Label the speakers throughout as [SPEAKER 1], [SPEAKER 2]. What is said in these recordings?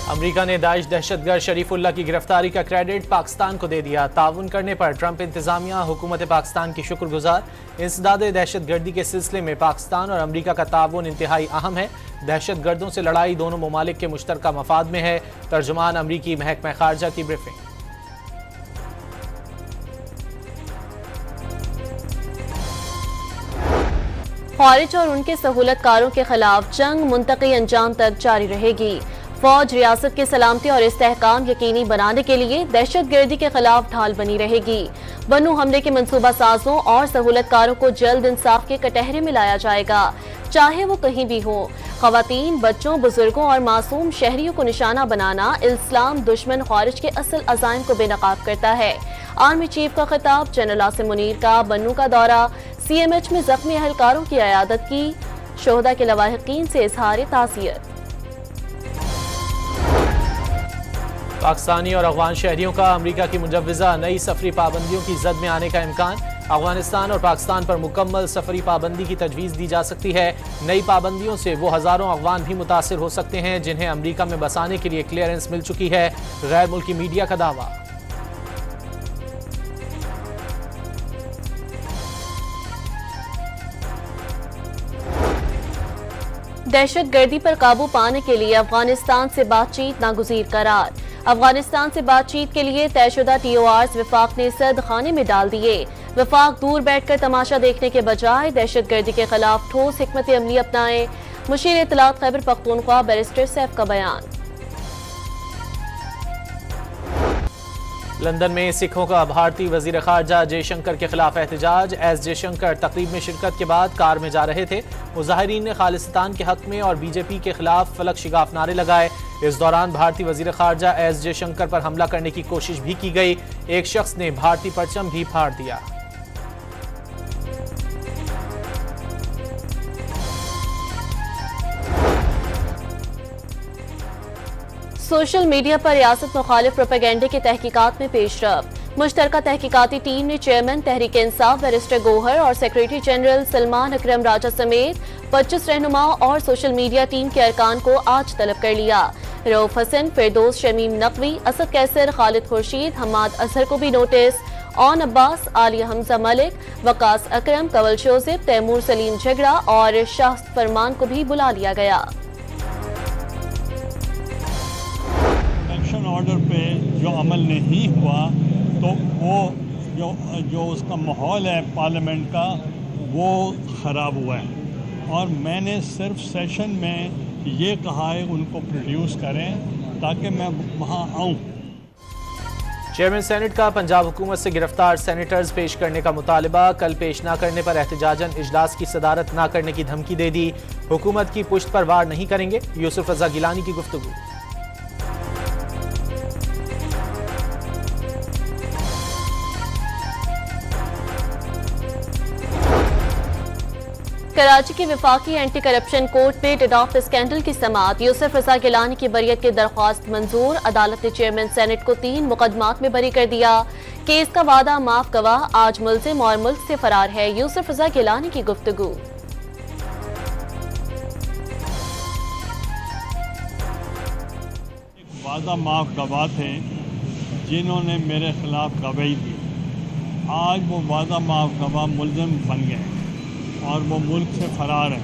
[SPEAKER 1] America ने Daesh दहशतगर्द Sharifullah की गिरफ्तारी का क्रेडिट पाकिस्तान को दे दिया। ताउन करने पर ट्रंप इंतजामिया हुकूमत पाकिस्तान की शुक्रगुजार। इंसदाद दहशतगर्दी के सिलसिले में पाकिस्तान और अमेरिका का ताउन इंतहाई अहम है। दहशतगर्दों से लड़ाई दोनों ममालिक के मुश्तरका मफाद में है। तर्जुमान अमरीकी महकमा खारजा की ब्रीफिंग।
[SPEAKER 2] खारिज और उनके सहूलतकारों के खिलाफ जंग मुंतकी अंजाम तक जारी रहेगी। फौज रियासत की सलामती और इस्तेहकाम यकीनी बनाने के लिए दहशतगर्दी के खिलाफ ढाल बनी रहेगी। बनू हमले के मंसूबा साजों और सहूलतकारों को जल्द इंसाफ के कटहरे में लाया जाएगा, चाहे वो कहीं भी हो। खवातीन, बच्चों, बुजुर्गों और मासूम शहरियों को निशाना बनाना इस्लाम दुश्मन खारिज के असल अज़ाइम को बेनकाब करता है। आर्मी चीफ का खिताब, जनरल आसिम मुनीर का बन्नू का दौरा, CMH में जख्मी अहलकारों की अयादत की, शोहदा के लवाहिकीन से इजहार ताज़ियत।
[SPEAKER 1] पाकिस्तानी और अफगान शहरियों का अमेरिका की मुजव्वज़ा नई सफरी पाबंदियों की जद में आने का इम्कान। अफगानिस्तान और पाकिस्तान पर मुकम्मल सफरी पाबंदी की तजवीज़ दी जा सकती है। नई पाबंदियों से वो हज़ारों अफगान भी मुतासिर हो सकते हैं जिन्हें अमेरिका में बसाने के लिए क्लियरेंस मिल चुकी है। गैर मुल्की मीडिया का दावा।
[SPEAKER 2] दहशतगर्दी पर काबू पाने के लिए अफगानिस्तान से बातचीत नागुज़ीर करार। अफगानिस्तान से बातचीत के लिए तयशुदा TORs वफाक ने सद खाने में डाल दिए। वफाक दूर बैठकर तमाशा देखने के बजाय दहशतगर्दी के खिलाफ ठोस हिकमत अमली अपनाए। मुशीर इत्तलात खैबर पख्तूनख्वा बैरिस्टर सैफ का बयान।
[SPEAKER 1] लंदन में सिखों का भारतीय वजीर खारजा जयशंकर के खिलाफ एहतजाज। एस जयशंकर तकरीब में शिरकत के बाद कार में जा रहे थे। मुजाहिरीन ने खालिस्तान के हक में और BJP के खिलाफ फलक शिगाफ नारे लगाए। इस दौरान भारतीय वजीर खारजा एस जयशंकर पर हमला करने की कोशिश भी की गई। एक शख्स ने भारतीय परचम भी फाड़ दिया।
[SPEAKER 2] सोशल मीडिया पर रियासत मुखालिफ प्रोपेगेंडे की तहकीकात में पेशरफ। मुश्तरका तहकीकाती टीम ने चेयरमैन तहरीक इंसाफ बैरिस्टर गोहर और सेक्रेटरी जनरल सलमान अकरम राजा समेत 25 रहनुमाओं और सोशल मीडिया टीम के अरकान को आज तलब कर लिया। रऊफ हसन, फिरदौस शमीम नकवी, असद कैसर, खालिद खुर्शीद, हमाद अजहर को भी नोटिस, ऑन अब्बास, आलिया हमजा मलिक, वकास अकरम, कवल जोसेफ, तैमूर सलीम झगड़ा और शाह फरमान को भी बुला लिया गया।
[SPEAKER 3] ऑर्डर पे जो अमल नहीं हुआ तो वो जो उसका माहौल है पार्लियामेंट का वो ख़राब हुआ है। और मैंने सिर्फ सेशन में ये कहा है उनको प्रोड्यूस करें ताकि मैं वहाँ आऊँ।
[SPEAKER 1] चेयरमैन सेनेट का पंजाब हुकूमत से गिरफ्तार सेनेटर्स पेश करने का मुतालबा। कल पेश न करने पर एहतजाजन इजलास की सदारत न करने की धमकी दे दी। हुकूमत की पुश्त पर वार नहीं करेंगे, यूसुफ रजा गिलानी की गुफ्तगू।
[SPEAKER 2] कराची की वफाकी एंटी करप्शन कोर्ट में टेडॉफ स्कैंडल की समाअत। यूसुफ रजा गिलानी की बरियत की दरख्वास्त मंजूर। अदालत ने चेयरमैन सेनेट को 3 मुकदमात में बरी कर दिया। केस का वादा माफ गवाह आज मुल्जिम और मुल्क से फरार है, यूसुफ रजा गिलानी की गुफ्तगू।
[SPEAKER 3] वादा माफ गवाह थे जिन्होंने मेरे खिलाफ गवाही दी। आज वो वादा माफ गवाह मुल्जिम बन गए और वो मुल्क से फरार है।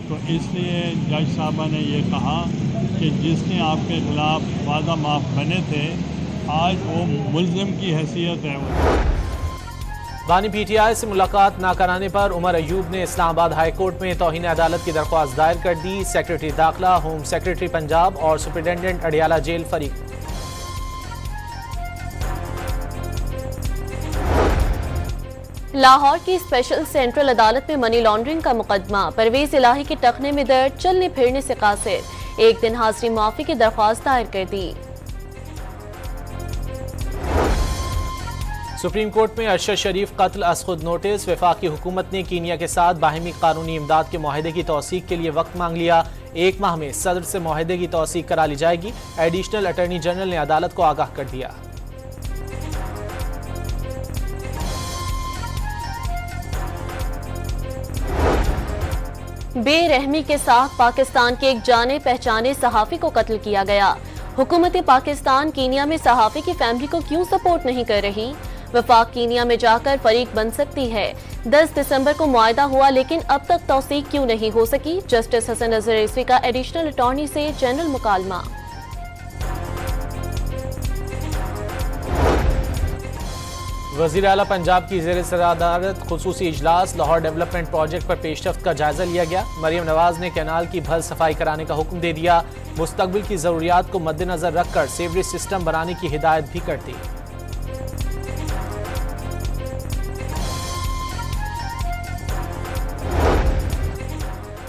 [SPEAKER 3] तो इसलिए जज साहबा ने ये कहा कि जिसने आपके खिलाफ वादा माफ बने थे आज वो मुल्जिम की हैसियत है।
[SPEAKER 1] बानी PTI से मुलाकात न कराने पर उमर अयूब ने इस्लामाबाद हाई कोर्ट में तौहीन अदालत की दरख्वास्त दायर कर दी। सेक्रेटरी दाखिला, होम सेक्रेटरी पंजाब और सुपरिटेंडेंट अडियाला जेल फरीक।
[SPEAKER 2] लाहौर की स्पेशल सेंट्रल अदालत में मनी लॉन्ड्रिंग का मुकदमा। परवेज इलाही के टखने में दर्द, चलने फिरने से कासिर। एक दिन हाजिरी माफी की दरख्वास्त दायर कर दी।
[SPEAKER 1] सुप्रीम कोर्ट में अरशद शरीफ कत्ल अज खुद नोटिस। वफाकी हुकूमत ने कीनिया के साथ बाहिमी कानूनी इमदाद के मुआहदे की तौसीक के लिए वक्त मांग लिया। 1 माह में सदर से मुआहदे की तौसीक करा ली जाएगी। एडिशनल अटॉर्नी जनरल ने अदालत को आगाह कर दिया। बेरहमी के साथ पाकिस्तान के एक जाने पहचाने सहाफ़ी को कत्ल किया गया।
[SPEAKER 2] हुकूमत पाकिस्तान कीनिया में सहाफ़ी की फैमिली को क्यों सपोर्ट नहीं कर रही? वफाक कीनिया में जाकर फरीक बन सकती है। 10 दिसंबर को मुआहदा हुआ लेकिन अब तक तौसीक क्यों नहीं हो सकी? जस्टिस हसन अजहर रिजवी का एडिशनल अटॉर्नी से जनरल मुकालमा।
[SPEAKER 1] वज़ीर आला पंजाब की ज़ेर सदारत खुसूसी इजलास, लाहौर डेवलपमेंट प्रोजेक्ट पर पेशरफ्त का जायजा लिया गया। मरियम नवाज ने कैनाल की भल सफाई कराने का हुक्म दे दिया। मुस्तकबिल की ज़रूरियात को मद्देनजर रखकर सेवरेज सिस्टम बनाने की हिदायत भी कर दी।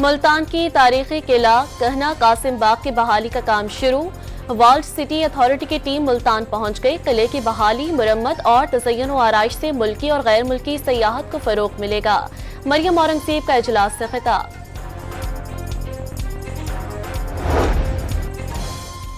[SPEAKER 2] मुल्तान की तारीखी किला कहना कासिम बाग की बहाली का काम शुरू। वर्ल्ड सिटी अथॉरिटी की टीम मुल्तान पहुंच गई। किले की बहाली, मुरम्मत और तज़य्युन व आराइश से मुल्की और गैर मुल्की सयाहत को फरोग मिलेगा। मरियम औरंगज़ेब का इजलास से खिताब।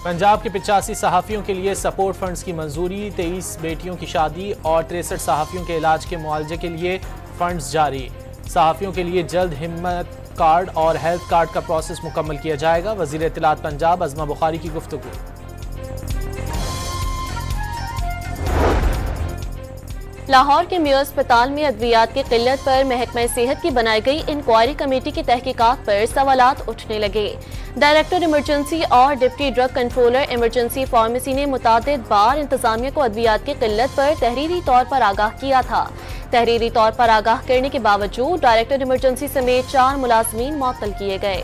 [SPEAKER 1] पंजाब के 85 सहाफ़ियों के लिए सपोर्ट फंड्स की मंजूरी। 23 बेटियों की शादी और 63 सहाफ़ियों के इलाज के मुआवजे के लिए फंड्स जारी। सहाफ़ियों के लिए जल्द हिम्मत कार्ड और हेल्थ कार्ड का प्रोसेस मुकम्मल किया जाएगा। वज़ीर इत्तलात पंजाब अज़मा बुखारी की गुफ्तगू।
[SPEAKER 2] लाहौर के मेयर अस्पताल में अद्वियात की किल्लत पर महकमा सेहत की बनाई गई इंक्वायरी कमेटी की तहकीकात पर सवालात उठने लगे। डायरेक्टर इमरजेंसी और deputy drug controller emergency pharmacy ने मुतादिद बार इंतजामिया को अद्वियात की किल्लत पर तहरीरी तौर पर आगाह किया था। तहरीरी तौर पर आगाह करने के बावजूद डायरेक्टर इमरजेंसी समेत 4 मुलाजमीन मुअत्तल किए गए।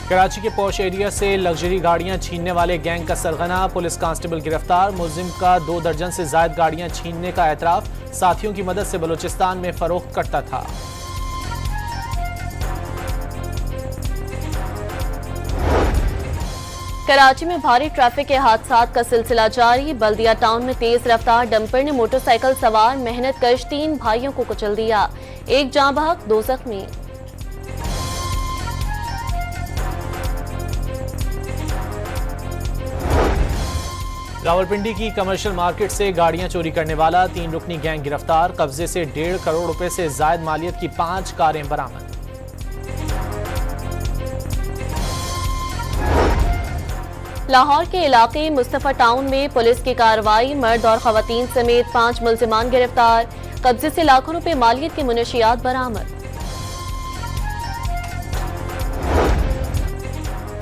[SPEAKER 1] कराची के पॉश एरिया से लग्जरी गाड़ियां छीनने वाले गैंग का सरगना। पुलिस कांस्टेबल गिरफ्तार। मुलजिम का 2 दर्जन से ज्यादा गाड़ियां छीनने का एतराफ। साथियों की मदद से बलूचिस्तान में फरोख्त करता था।
[SPEAKER 2] कराची में भारी ट्रैफिक के हादसात का सिलसिला जारी। बल्दिया टाउन में तेज रफ्तार डंपर ने मोटरसाइकिल सवार मेहनत कश 3 भाइयों को कुचल दिया। 1 जाँ बहक 2 जख्मी।
[SPEAKER 1] रावलपिंडी की कमर्शियल मार्केट से गाड़ियां चोरी करने वाला 3 रुकनी गैंग गिरफ्तार। कब्जे से 1.5 करोड़ रुपए से जायद मालियत की 5 कारें बरामद।
[SPEAKER 2] लाहौर के इलाके मुस्तफा टाउन में पुलिस की कार्रवाई। मर्द और खवातीन समेत 5 मुल्जिमान गिरफ्तार। कब्जे से लाखों रुपए मालियत के मुनशियात बरामद।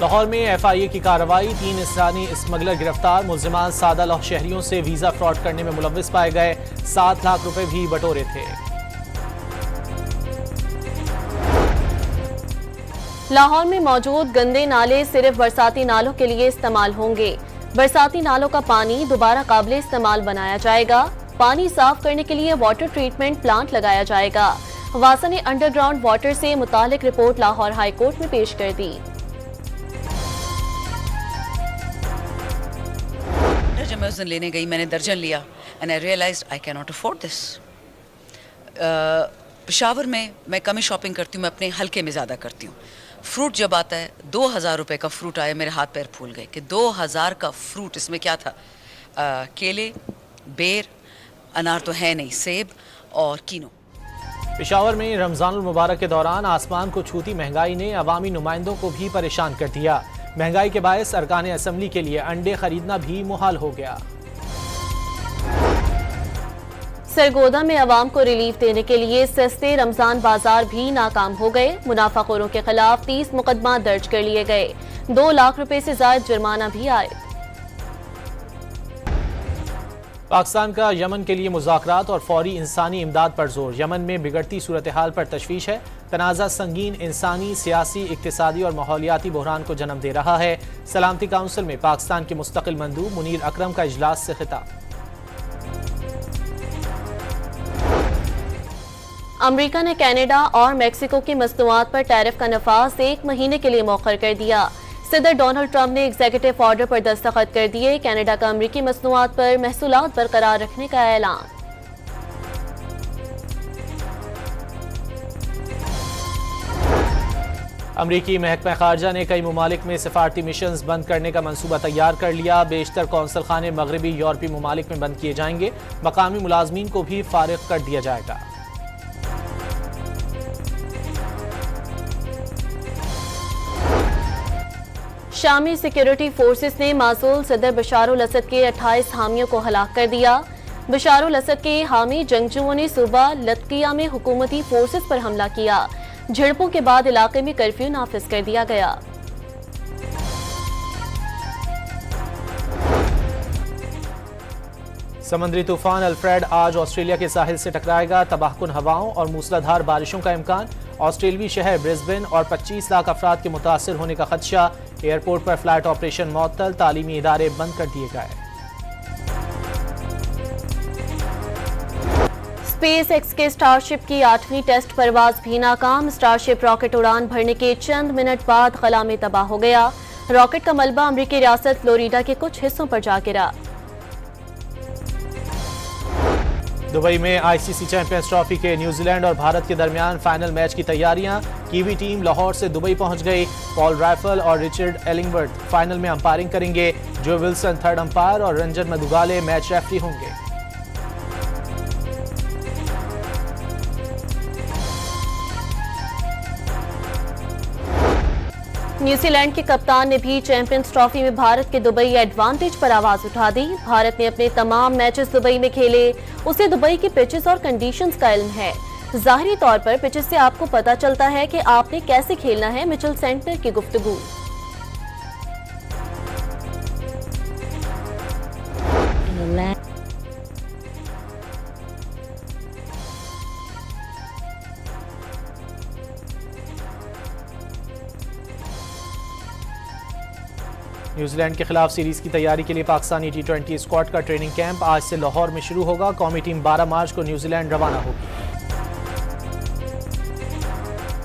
[SPEAKER 1] लाहौर में FIA की कार्रवाई। 3 इस्रानी स्मगलर गिरफ्तार। मुल्जिमान सादा लौह शहरियों से वीजा फ्रॉड करने में मुलव्विस पाए गए। 7 लाख रुपए भी बटोरे थे।
[SPEAKER 2] लाहौर में मौजूद गंदे नाले सिर्फ बरसाती नालों के लिए इस्तेमाल होंगे। बरसाती नालों का पानी दोबारा काबिल इस्तेमाल बनाया जाएगा। पानी साफ करने के लिए वाटर ट्रीटमेंट प्लांट लगाया जाएगा। वासा ने अंडरग्राउंड वाटर से मुतालिक रिपोर्ट लाहौर हाई कोर्ट में पेश कर दी।
[SPEAKER 4] जब मैं उस दिन लेने गई, मैंने दर्जन लिया and I realised I can not afford this. Peshawar में मैं कम ही शॉपिंग करती हूँ, मैं अपने हल्के में ज़्यादा करती हूँ। फ्रूट जब आता है 2000 रुपये का फ्रूट आया, मेरे हाथ पैर फूल गए कि 2000 का फ्रूट। इसमें क्या था? केले, बेर, अनार तो है नहीं, सेब और कीनो।
[SPEAKER 1] पेशावर में रमजानुल मुबारक के दौरान आसमान को छूती महंगाई ने अवामी नुमाइंदों को भी परेशान कर दिया। महंगाई के बायस अरकान असम्बली के लिए अंडे खरीदना भी मुहाल हो गया।
[SPEAKER 2] सरगोदा में अवाम को रिलीफ देने के लिए सस्ते रमजान बाजार भी नाकाम हो गए। मुनाफाखोरों के खिलाफ 30 मुकदमा दर्ज कर लिए गए। 2 लाख रुपए से ज्यादा जुर्माना भी आए।
[SPEAKER 1] पाकिस्तान का यमन के लिए मुज़ाकरात और फौरी इंसानी इमदाद पर जोर। यमन में बिगड़ती सूरत हाल पर तशवीश है। तनाज़ा संगीन इंसानी, सियासी, इक्तिसादी और माहौलियाती बहरान को जन्म दे रहा है। सलामती काउंसिल में पाकिस्तान के मुस्तकिल मंदूब मुनीर अकरम का इजलास से खिताब।
[SPEAKER 2] अमेरिका ने कनाडा और मेक्सिको की मसनूआत पर टैरिफ का नफाज 1 महीने के लिए मौखर कर दिया। सदर डोनाल्ड ट्रंप ने एग्जीक्यूटिव ऑर्डर पर दस्तखत कर दिए। कनाडा का अमेरिकी मसनूआत पर महसूलात बरकरार रखने का ऐलान।
[SPEAKER 1] अमरीकी महकमा खारजा ने कई ममालिक में सफारती मिशंस बंद करने का मंसूबा तैयार कर लिया। बेशतर कौंसल खाने मगरबी यूरोपीय ममालिक में बंद किए जाएंगे। मकामी मुलाजमीन को भी फारिग कर दिया जाएगा।
[SPEAKER 2] शामी सिक्योरिटी फोर्सेस ने मासूल सदर बशारुल असद के 28 हामियों को हलाक कर दिया। बशारुल असद के हामी जंगजुओं ने सुबह लतकिया में हुकूमती फोर्सेस पर हमला किया। झड़पों के बाद इलाके में कर्फ्यू नाफिज कर दिया गया।
[SPEAKER 1] समुद्री तूफान अल्फ्रेड आज ऑस्ट्रेलिया के साहिल से टकराएगा। तबाहकुन हवाओं और मूसलाधार बारिशों का इम्कान। ऑस्ट्रेलवी शहर ब्रिस्बेन और 25 लाख अफराद के मुतासिर होने का खदशा। एयरपोर्ट पर फ्लाइट ऑपरेशन मुअत्तल। तालीमी इदारे बंद कर दिए गए।
[SPEAKER 2] स्पेस एक्स के स्टारशिप की 8वीं टेस्ट परवाज भी नाकाम। स्टारशिप रॉकेट उड़ान भरने के चंद मिनट बाद खला में तबाह हो गया। रॉकेट का मलबा अमरीकी रियासत फ्लोरिडा के कुछ हिस्सों पर जा गिरा।
[SPEAKER 1] दुबई में आईसीसी चैंपियंस ट्रॉफी के न्यूजीलैंड और भारत के दरमियान फाइनल मैच की तैयारियां। कीवी टीम लाहौर से दुबई पहुंच गई। पॉल राइफल और रिचर्ड एलिंगवर्थ फाइनल में अंपायरिंग करेंगे। जो विल्सन थर्ड अंपायर और रंजन मदुगाले मैच रेफरी होंगे।
[SPEAKER 2] न्यूजीलैंड के कप्तान ने भी चैंपियंस ट्रॉफी में भारत के दुबई एडवांटेज पर आवाज उठा दी। भारत ने अपने तमाम मैचेस दुबई में खेले। उसे दुबई की पिचेस और कंडीशंस का इल्म है। जाहिरी तौर पर पिचेस से आपको पता चलता है कि आपने कैसे खेलना है। मिचेल सेंटर की गुफ्तगू।
[SPEAKER 1] न्यूजीलैंड के खिलाफ सीरीज की तैयारी के लिए पाकिस्तानी टी20 स्क्वाड का ट्रेनिंग कैंप आज से लाहौर में शुरू होगा। कौमी टीम 12 मार्च को न्यूजीलैंड रवाना होगी।